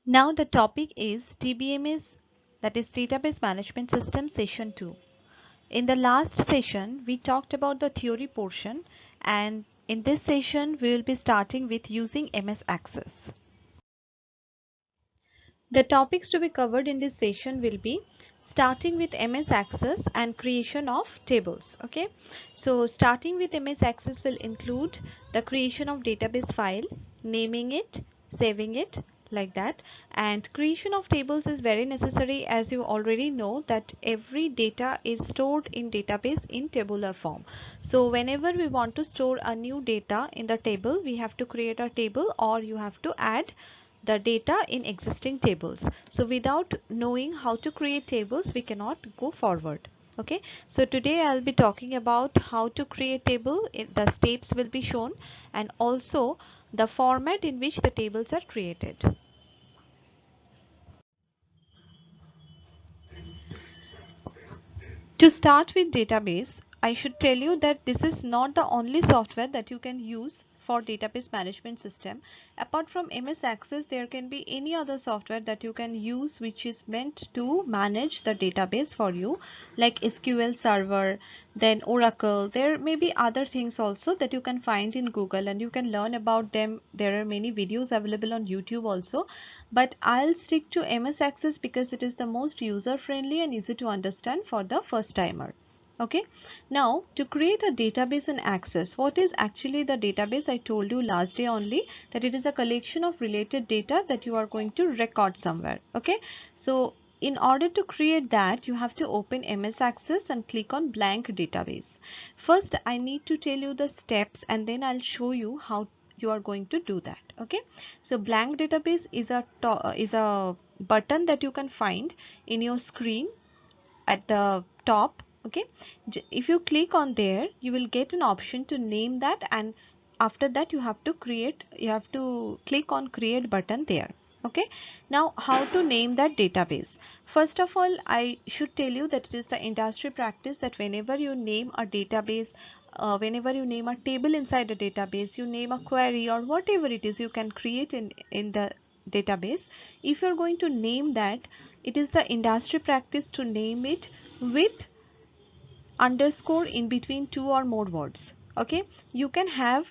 Now the topic is DBMS, that is Database Management System Session 2. In the last session we talked about the theory portion, and in this session we will be starting with using MS Access. The topics to be covered in this session will be starting with MS Access and creation of tables. Okay, so starting with MS Access will include the creation of database file, naming it, saving it, like that. And creation of tables is very necessary, as you already know that every data is stored in database in tabular form. So whenever we want to store a new data in the table, we have to create a table, or you have to add the data in existing tables. So without knowing how to create tables, we cannot go forward. Okay, so today I'll be talking about how to create table. The steps will be shown, and also the format in which the tables are created. To start with database, I should tell you that this is not the only software that you can use for database management system. Apart from MS Access, there can be any other software that you can use which is meant to manage the database for you, like SQL Server, then Oracle. There may be other things also that you can find in Google, and you can learn about them. There are many videos available on YouTube also, but I'll stick to MS Access because it is the most user friendly and easy to understand for the first timer. Okay, now to create a database in Access, what is actually the database? I told you last day only that it is a collection of related data that you are going to record somewhere. Okay, so in order to create that, you have to open MS Access and click on blank database. First, I need to tell you the steps, and then I'll show you how you are going to do that. Okay, so blank database is a button that you can find in your screen at the top. Okay, if you click on there, you will get an option to name that, and after that you have to click on create button there. Okay, now how to name that database? First of all, I should tell you that it is the industry practice that whenever you name a database, whenever you name a table inside a database, you name a query or whatever it is you can create in the database. If you're going to name that, it is the industry practice to name it with underscore in between two or more words. Okay, you can have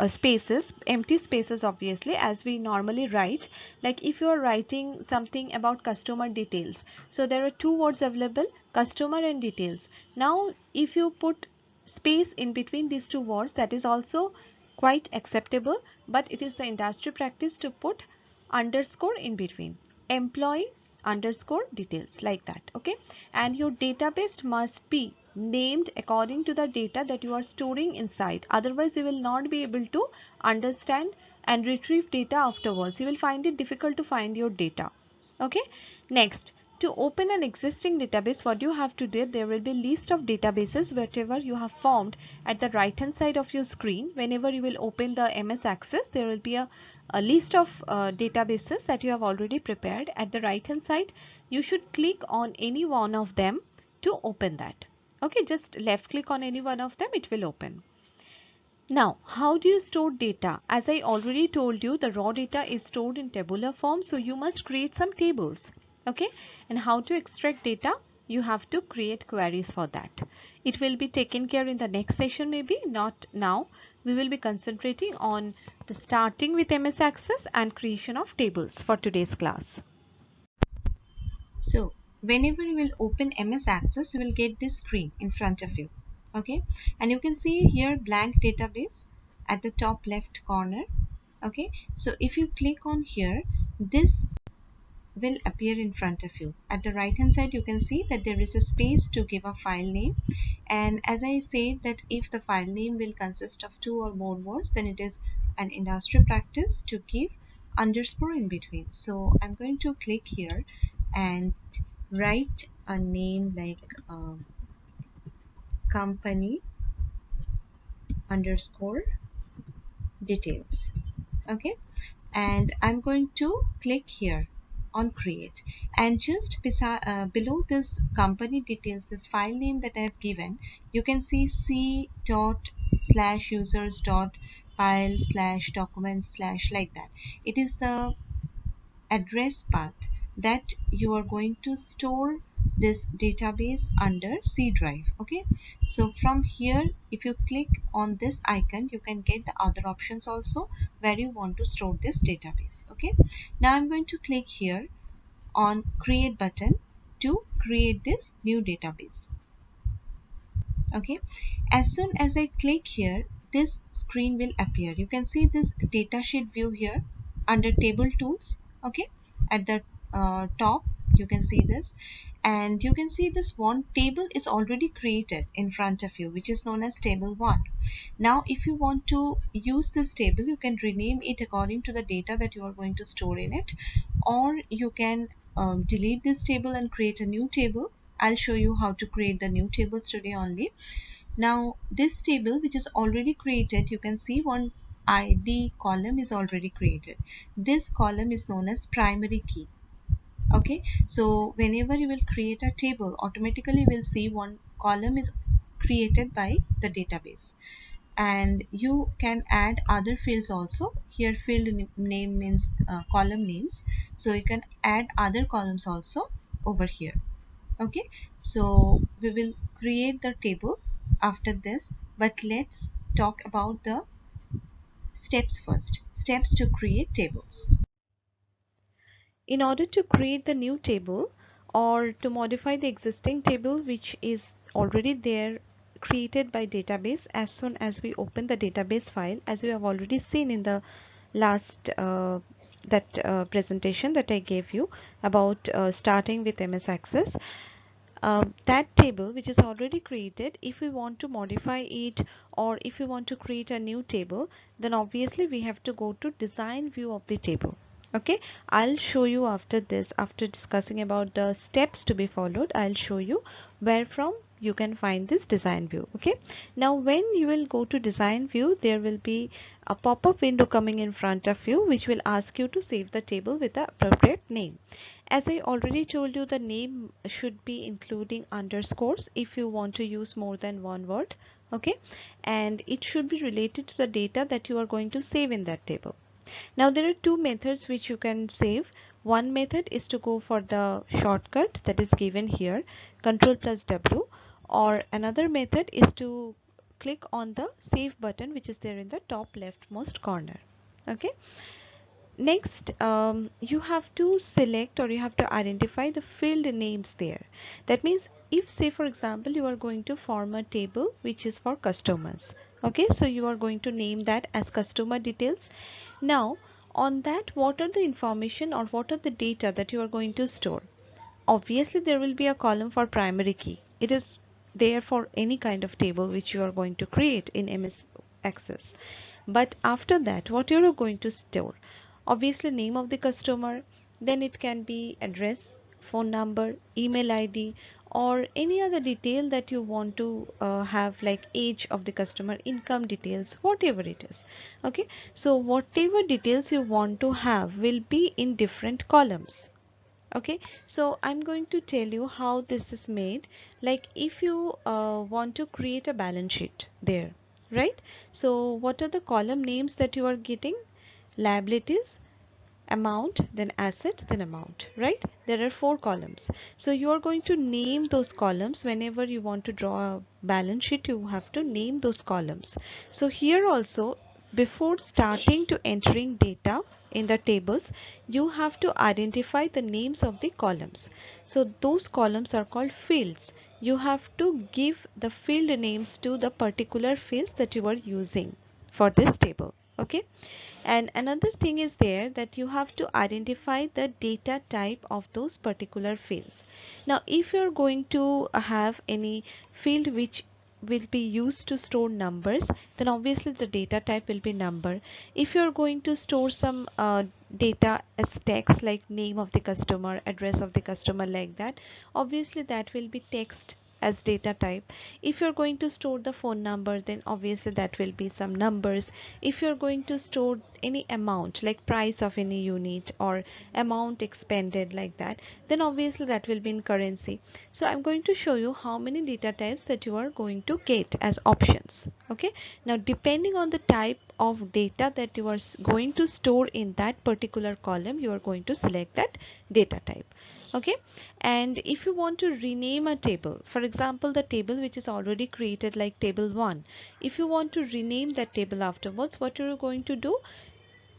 spaces, empty spaces, obviously, as we normally write. Like if you are writing something about customer details, so there are two words available, customer and details. Now if you put space in between these two words, that is also quite acceptable, but it is the industry practice to put underscore in between, employee underscore details, like that. Okay, and your database must be named according to the data that you are storing inside, otherwise you will not be able to understand and retrieve data afterwards. You will find it difficult to find your data. Okay, next, to open an existing database, what you have to do, there will be list of databases whatever you have formed at the right hand side of your screen. Whenever you will open the MS Access, there will be a list of databases that you have already prepared at the right hand side. You should click on any one of them to open that. Okay, just left click on any one of them, it will open. Now, how do you store data? As I already told you, the raw data is stored in tabular form, so you must create some tables. Okay, and how to extract data? You have to create queries for that. It will be taken care in the next session, maybe not now. We will be concentrating on the starting with MS Access and creation of tables for today's class. So whenever you will open MS Access, you will get this screen in front of you. Okay, and you can see here blank database at the top left corner. Okay, so if you click on here, this will appear in front of you. At the right hand side, you can see that there is a space to give a file name, and as I said that if the file name will consist of two or more words, then it is an industry practice to give underscore in between. So I'm going to click here and write a name like company underscore details. Okay, and I'm going to click here on create, and just beside below this company details, this file name that I have given, you can see c dot slash users dot file slash documents slash, like that. It is the address path that you are going to store this database under C drive. Okay, so from here, if you click on this icon, you can get the other options also where you want to store this database. Okay, now I'm going to click here on create button to create this new database. Okay, as soon as I click here, this screen will appear. You can see this datasheet view here under table tools. Okay, at the top you can see this, and you can see this one table is already created in front of you, which is known as table 1. Now if you want to use this table, you can rename it according to the data that you are going to store in it, or you can delete this table and create a new table. I'll show you how to create the new tables today only. Now this table which is already created, you can see one ID column is already created. This column is known as primary key. Okay, so whenever you will create a table, automatically you will see one column is created by the database, and you can add other fields also. Here field name means column names, so you can add other columns also over here. Okay, so we will create the table after this, but let's talk about the steps first. Steps to create tables. In order to create the new table or to modify the existing table which is already there created by database, as soon as we open the database file, as we have already seen in the last presentation that I gave you about starting with MS Access, that table which is already created, if we want to modify it or if we want to create a new table, then obviously we have to go to design view of the table. Okay, I'll show you after this, after discussing about the steps to be followed, I'll show you where from you can find this design view. Okay, now when you will go to design view, there will be a pop-up window coming in front of you which will ask you to save the table with the appropriate name. As I already told you, the name should be including underscores if you want to use more than one word. Okay, and it should be related to the data that you are going to save in that table. Now there are two methods which you can save. One method is to go for the shortcut that is given here, Ctrl+W, or another method is to click on the save button which is there in the top leftmost corner. Okay, next you have to select or you have to identify the field names there. That means if, say for example, you are going to form a table which is for customers. Okay, so you are going to name that as customer details. Now on that, what are the information or what are the data that you are going to store? Obviously there will be a column for primary key. It is there for any kind of table which you are going to create in MS Access. But after that, what you are going to store? Obviously name of the customer, then it can be address, phone number, email ID, or any other detail that you want to have, like age of the customer, income details, whatever it is. Okay, so whatever details you want to have will be in different columns. Okay, so I'm going to tell you how this is made. Like if you want to create a balance sheet there, right? So what are the column names that you are getting? Liabilities, amount, then asset, then amount, right? There are 4 columns. So you are going to name those columns. Whenever you want to draw a balance sheet, you have to name those columns. So here also, before starting to entering data in the tables, you have to identify the names of the columns. So those columns are called fields. You have to give the field names to the particular fields that you are using for this table. Okay, and another thing is there that you have to identify the data type of those particular fields. Now if you're going to have any field which will be used to store numbers, then obviously the data type will be number. If you're going to store some data as text, like name of the customer, address of the customer, like that, obviously that will be text as data type. If you're going to store the phone number, then obviously that will be some numbers. If you're going to store any amount, like price of any unit or amount expended, like that, then obviously that will be in currency. So I'm going to show you how many data types that you are going to get as options. Okay, now depending on the type of data that you are going to store in that particular column, you are going to select that data type. Okay, and if you want to rename a table, for example the table which is already created like table 1, if you want to rename that table afterwards, what are you going to do?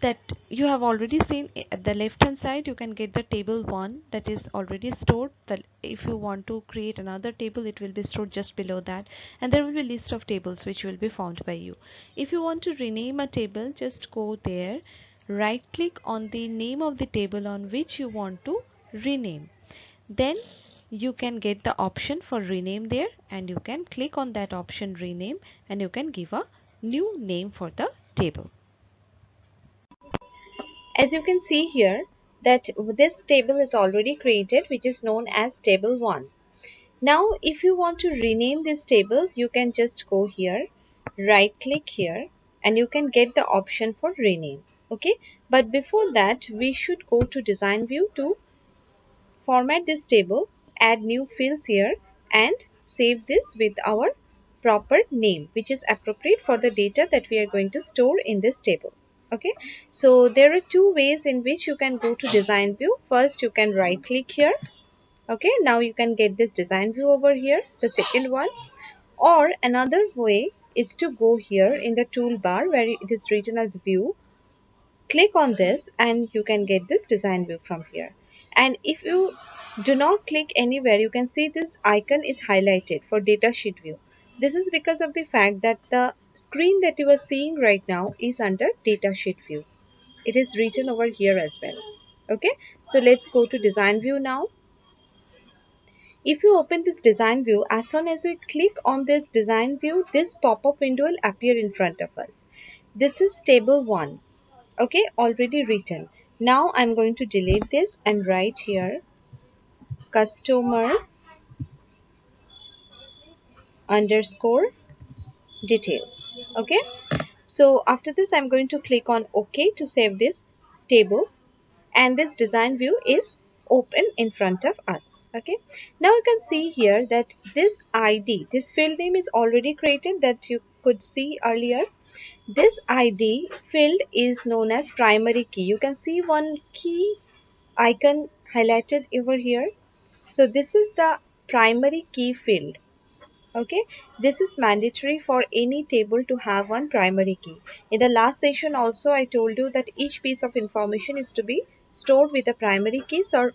That you have already seen at the left hand side, you can get the table 1 that is already stored. That if you want to create another table, it will be stored just below that, and there will be a list of tables which will be found by you. If you want to rename a table, just go there, right click on the name of the table on which you want to rename, then you can get the option for rename there, and you can click on that option rename, and you can give a new name for the table. As you can see here that this table is already created, which is known as table 1. Now if you want to rename this table, you can just go here, right click here, and you can get the option for rename. Okay, but before that we should go to design view to format this table, add new fields here, and save this with our proper name which is appropriate for the data that we are going to store in this table. Okay, so there are two ways in which you can go to design view. First, you can right click here. Okay, now you can get this design view over here, the second one. Or another way is to go here in the toolbar where it is written as view. Click on this and you can get this design view from here. And if you do not click anywhere, you can see this icon is highlighted for datasheet view. This is because of the fact that the screen that you are seeing right now is under datasheet view. It is written over here as well. Okay, so let's go to design view now. If you open this design view, as soon as we click on this design view, this pop-up window will appear in front of us. This is table 1. Okay, already written. Now I'm going to delete this and write here customer underscore details. Okay, so after this I'm going to click on OK to save this table, and this design view is open in front of us. Okay, now you can see here that this ID, this field name is already created that you could see earlier. This ID field is known as primary key. You can see one key icon highlighted over here. So this is the primary key field. Okay, this is mandatory for any table to have one primary key. In the last session also I told you that each piece of information is to be stored with the primary key. So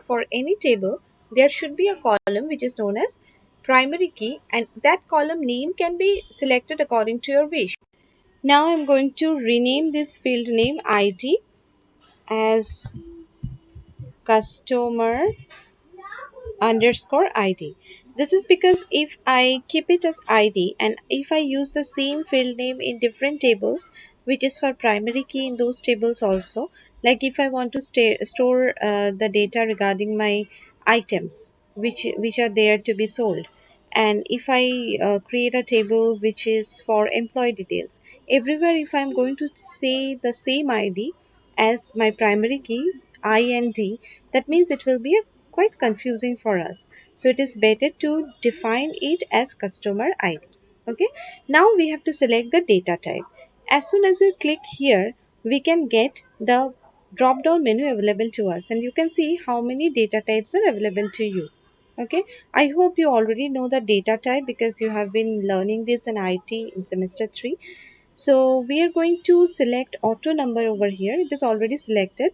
for any table there should be a column which is known as primary key, and that column name can be selected according to your wish. Now I'm going to rename this field name ID as customer underscore ID. This is because if I keep it as ID and if I use the same field name in different tables, which is for primary key in those tables also, like if I want to store the data regarding my items which are there to be sold, and if I create a table which is for employee details, everywhere if I'm going to say the same ID as my primary key IND, that means it will be a quite confusing for us. So it is better to define it as customer ID. Okay, now we have to select the data type. As soon as you click here, we can get the drop down menu available to us, and you can see how many data types are available to you. Okay, I hope you already know the data type because you have been learning this in IT in semester 3. So we are going to select auto number over here. It is already selected.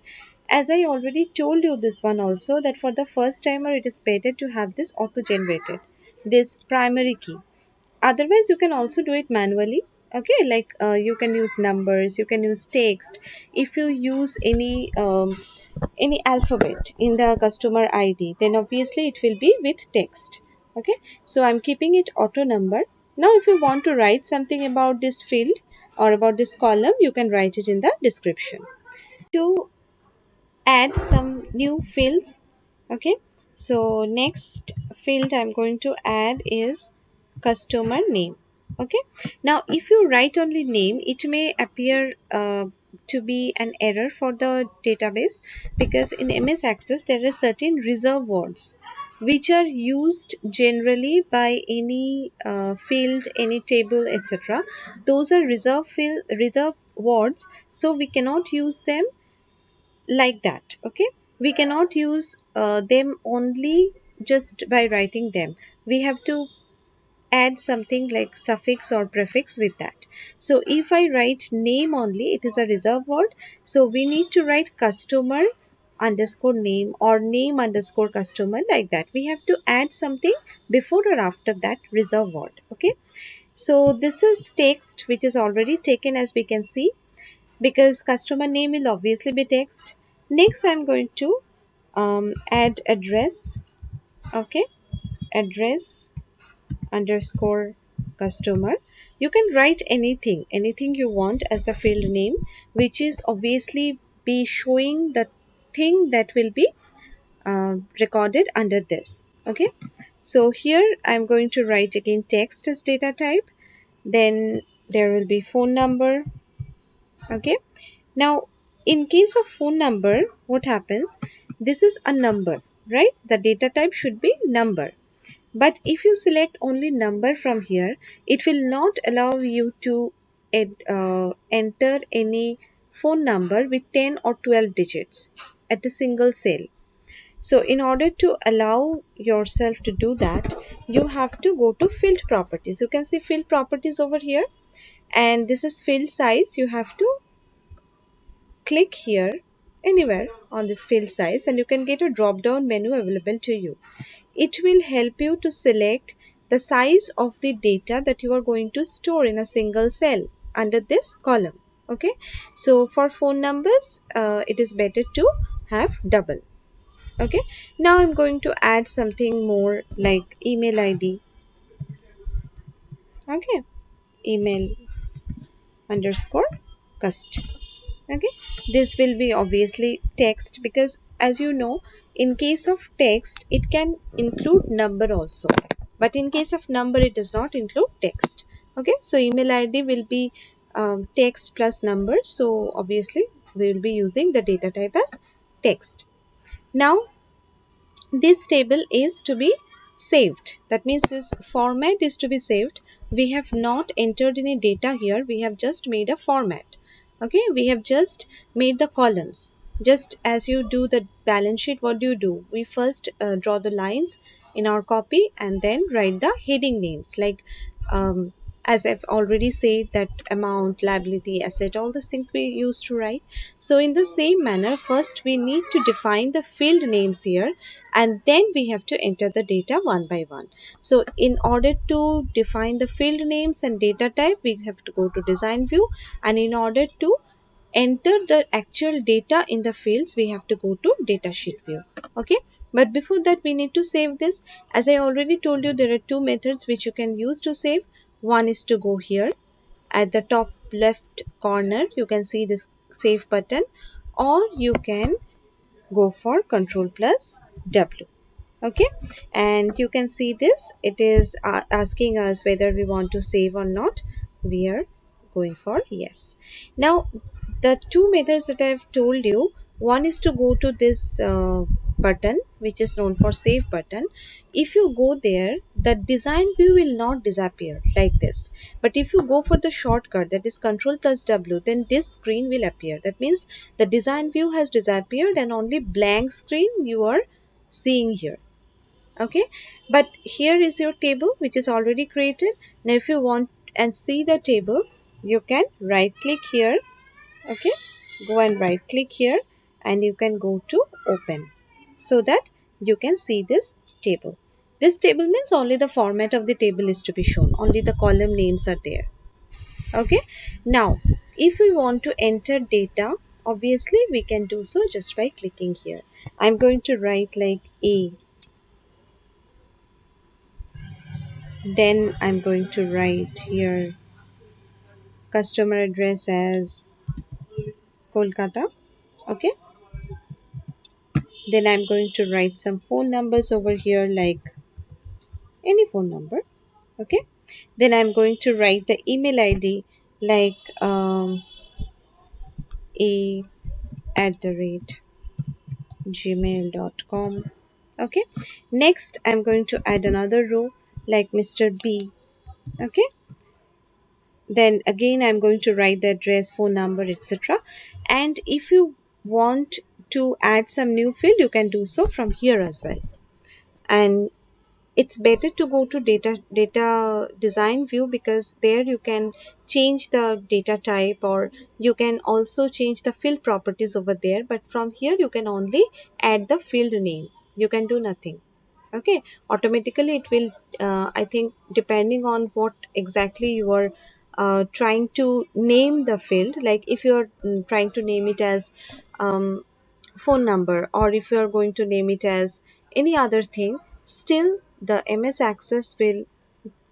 As I already told you this one also, that for the first timer it is better to have this auto generated, this primary key. Otherwise you can also do it manually. Okay, like you can use numbers, you can use text. If you use any alphabet in the customer ID, then obviously it will be with text. Okay, so I'm keeping it auto number. Now if you want to write something about this field or about this column, you can write it in the description. To add some new fields. Okay, so next field I'm going to add is customer name. Okay, now if you write only name, it may appear to be an error for the database, because in MS Access there are certain reserved words. which are used generally by any field, any table, etc. Those are reserve words, so we cannot use them like that. Okay, we cannot use them only just by writing them. We have to add something like suffix or prefix with that. So if I write name only, it is a reserve word. So we need to write customer underscore name or name underscore customer, like that. We have to add something before or after that reserve word. Okay. So this is text which is already taken, as we can see, because customer name will obviously be text. Next I'm going to add address. Okay. Address underscore customer. You can write anything you want as the field name, which is obviously be showing the thing that will be recorded under this. Okay, so here I'm going to write again text as data type, then there will be phone number. Okay, now in case of phone number, what happens, this is a number, right? The data type should be number. But if you select only number from here, it will not allow you to enter any phone number with 10 or 12 digits at a single cell. So in order to allow yourself to do that, you have to go to field properties. You can see field properties over here, and this is field size. You have to click here anywhere on this field size, and you can get a drop down menu available to you. It will help you to select the size of the data that you are going to store in a single cell under this column. Okay, so for phone numbers, it is better to have double. Okay, now I'm going to add something more like email ID. Okay, email underscore cust. Okay, this will be obviously text, because as you know, in case of text it can include number also, but in case of number it does not include text. Okay, so email id will be text plus number, so obviously we will be using the data type as text. Now this table is to be saved. That means this format is to be saved. We have not entered any data here. We have just made a format. Okay, we have just made the columns. Just as you do the balance sheet, what do? We first draw the lines in our copy and then write the heading names, like as I've already said, that amount, liability, asset, all these things we used to write. So in the same manner, first we need to define the field names here, and then we have to enter the data one by one. So in order to define the field names and data type, we have to go to design view, and in order to enter the actual data in the fields, we have to go to datasheet view. Okay, but before that we need to save this. As I already told you, there are two methods which you can use to save. One is to go here at the top left corner, you can see this save button, or you can go for control plus W. Okay, and you can see this, it is asking us whether we want to save or not. We are going for yes. Now the two methods that I've told you, one is to go to this button which is known for save button. If you go there, the design view will not disappear like this, but if you go for the shortcut, that is control plus W, then this screen will appear. That means the design view has disappeared and only blank screen you are seeing here. Okay, but here is your table which is already created. Now if you want and see the table, you can right click here. Okay, go and right click here, and you can go to open, so that you can see this table. This table means only the format of the table is to be shown, only the column names are there. Okay, now if we want to enter data, obviously we can do so just by clicking here. I'm going to write like A, then I'm going to write here customer address as Kolkata. Okay, then I'm going to write some phone numbers over here, like any phone number. Okay, then I'm going to write the email id like a at the rate gmail.com. Okay, next I'm going to add another row like Mr. B. Okay, then again I'm going to write the address, phone number, etc. And if you want to add some new field, you can do so from here as well. And it's better to go to data design view, because there you can change the data type, or you can also change the field properties over there. But from here you can only add the field name, you can do nothing. Okay, automatically it will I think, depending on what exactly you are trying to name the field, like if you are trying to name it as um, phone number, or if you are going to name it as any other thing, still the MS Access will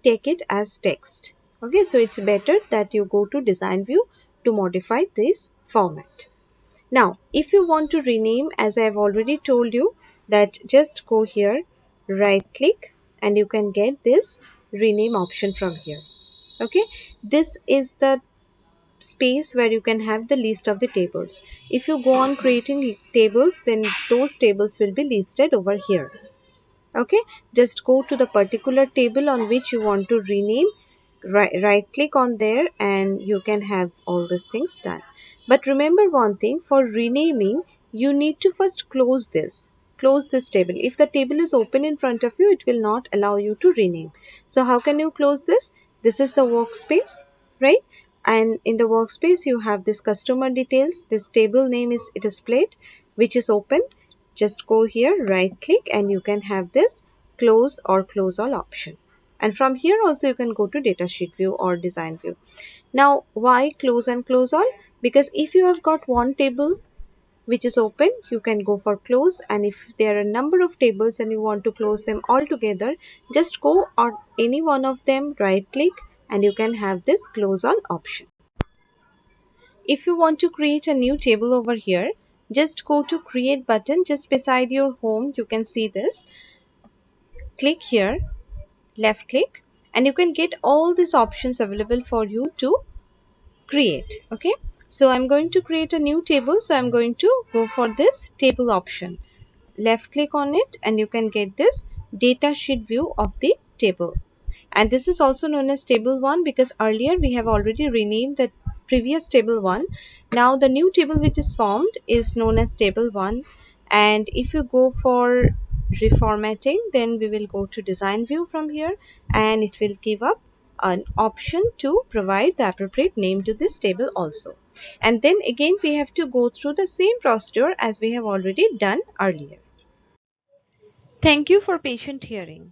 take it as text. Okay, so it's better that you go to design view to modify this format. Now, if you want to rename, as I have already told you, that just go here, right click, and you can get this rename option from here. Okay, this is the space where you can have the list of the tables. If you go on creating tables, then those tables will be listed over here. Okay, just go to the particular table on which you want to rename, right click on there, and you can have all these things done. But remember one thing, for renaming you need to first close this table. If the table is open in front of you, it will not allow you to rename. So how can you close this? This is the workspace, right? And in the workspace you have this customer details, this table name is displayed, which is open. Just go here, right click, and you can have this close or close all option. And from here also you can go to datasheet view or design view. Now, why close and close all? Because if you have got one table which is open, you can go for close, and if there are a number of tables and you want to close them all together, just go on any one of them, right click, and you can have this close all option. If you want to create a new table over here, just go to create button just beside your home. You can see this. Click here, left click, and you can get all these options available for you to create. Okay, so I'm going to create a new table, so I'm going to go for this table option. Left click on it, and you can get this data sheet view of the table. And this is also known as table 1, because earlier we have already renamed the previous table 1. Now the new table which is formed is known as table 1. And if you go for reformatting, then we will go to design view from here, and it will give up an option to provide the appropriate name to this table also. And then again we have to go through the same procedure as we have already done earlier. Thank you for patient hearing.